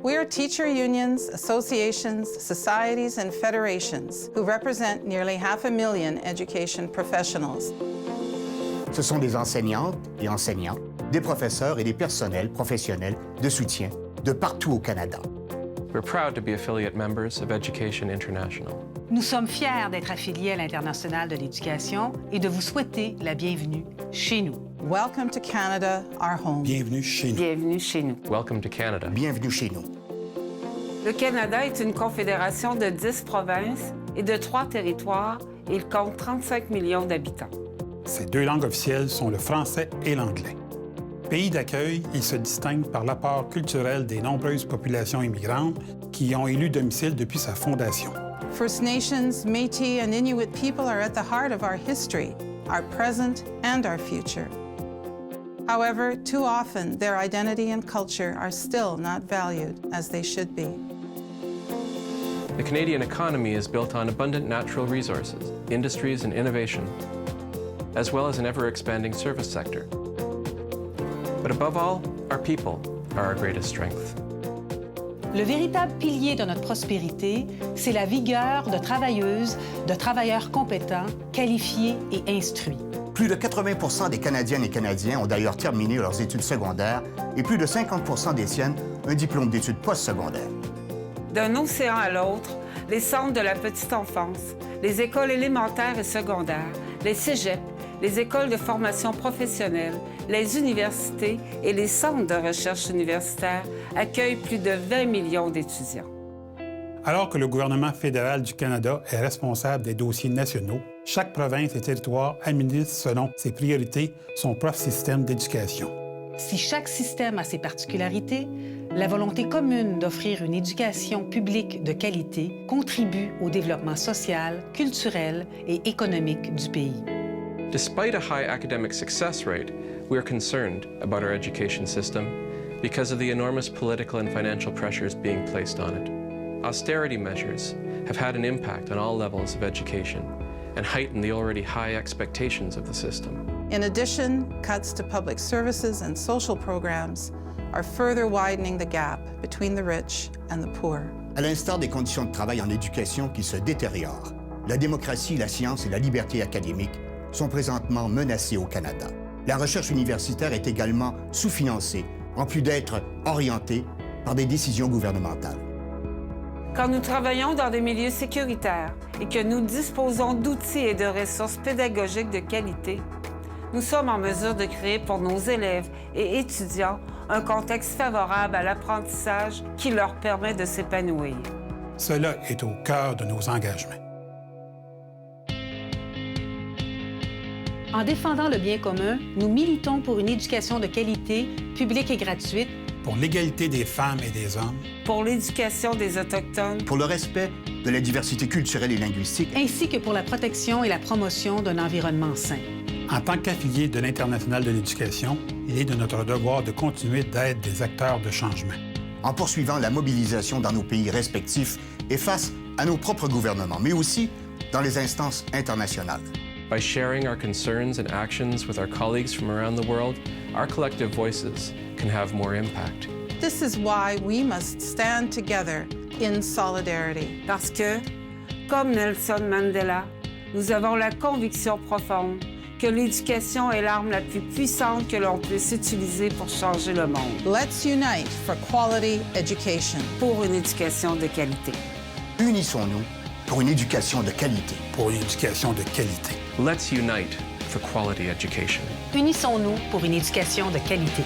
We are teacher unions, associations, societies, and federations who represent nearly 500,000 education professionals. Ce sont des enseignantes et enseignants, des professeurs et des personnels professionnels de soutien de partout au Canada. We're proud to be affiliate members of Education International. Nous sommes fiers d'être affiliés à l'Internationale de l'éducation et de vous souhaiter la bienvenue chez nous. Welcome to Canada, our home. Bienvenue chez nous. Bienvenue chez nous. Welcome to Canada. Bienvenue chez nous. Le Canada est une confédération de 10 provinces et de 3 territoires et il compte 35 millions d'habitants. Ses deux langues officielles sont le français et l'anglais. Pays d'accueil, il se distingue par l'apport culturel des nombreuses populations immigrantes qui y ont élu domicile depuis sa fondation. First Nations, Métis, and Inuit people are at the heart of our history, our present, and our future. However, too often, their identity and culture are still not valued as they should be. The Canadian economy is built on abundant natural resources, industries, and innovation, as well as an ever-expanding service sector. But above all, our people are our greatest strength. Le véritable pilier de notre prospérité, c'est la vigueur de travailleuses, de travailleurs compétents, qualifiés et instruits. Plus de 80 des Canadiennes et Canadiens ont d'ailleurs terminé leurs études secondaires et plus de 50 détiennent un diplôme d'études postsecondaires. D'un océan à l'autre, les centres de la petite enfance, les écoles élémentaires et secondaires, les cégeps, les écoles de formation professionnelle, les universités et les centres de recherche universitaire accueillent plus de 20 millions d'étudiants. Alors que le gouvernement fédéral du Canada est responsable des dossiers nationaux, chaque province et territoire administre selon ses priorités son propre système d'éducation. Si chaque système a ses particularités, la volonté commune d'offrir une éducation publique de qualité contribue au développement social, culturel et économique du pays. Despite a high academic success rate, we are concerned about our education system because of the enormous political and financial pressures being placed on it. Austerity measures have had an impact on all levels of education and heightened the already high expectations of the system. In addition, cuts to public services and social programs are further widening the gap between the rich and the poor. À l'instar des conditions de travail en éducation qui se détériorent, la démocratie, la science et la liberté académique sont présentement menacées au Canada. La recherche universitaire est également sous-financée, en plus d'être orientée par des décisions gouvernementales. Quand nous travaillons dans des milieux sécuritaires et que nous disposons d'outils et de ressources pédagogiques de qualité, nous sommes en mesure de créer pour nos élèves et étudiants un contexte favorable à l'apprentissage qui leur permet de s'épanouir. Cela est au cœur de nos engagements. En défendant le bien commun, nous militons pour une éducation de qualité, publique et gratuite, Pour l'égalité des femmes et des hommes, Pour l'éducation des Autochtones, Pour le respect de la diversité culturelle et linguistique, ainsi que pour la protection et la promotion d'un environnement sain. en tant qu'affiliés de l'Internationale de l'éducation, il est de notre devoir de continuer d'être des acteurs de changement. en poursuivant la mobilisation dans nos pays respectifs et face à nos propres gouvernements, mais aussi dans les instances internationales. By sharing our concerns and actions with our colleagues from around the world, our collective voices can have more impact. This is why we must stand together in solidarity. parce que, comme Nelson Mandela, nous avons la conviction profonde que l'éducation est l'arme la plus puissante que l'on puisse utiliser pour changer le monde, Let's unite for quality education. pour une éducation de qualité. Unissons-nous pour une éducation de qualité. Pour une éducation de qualité. Let's unite for quality education. Unissons-nous pour une éducation de qualité.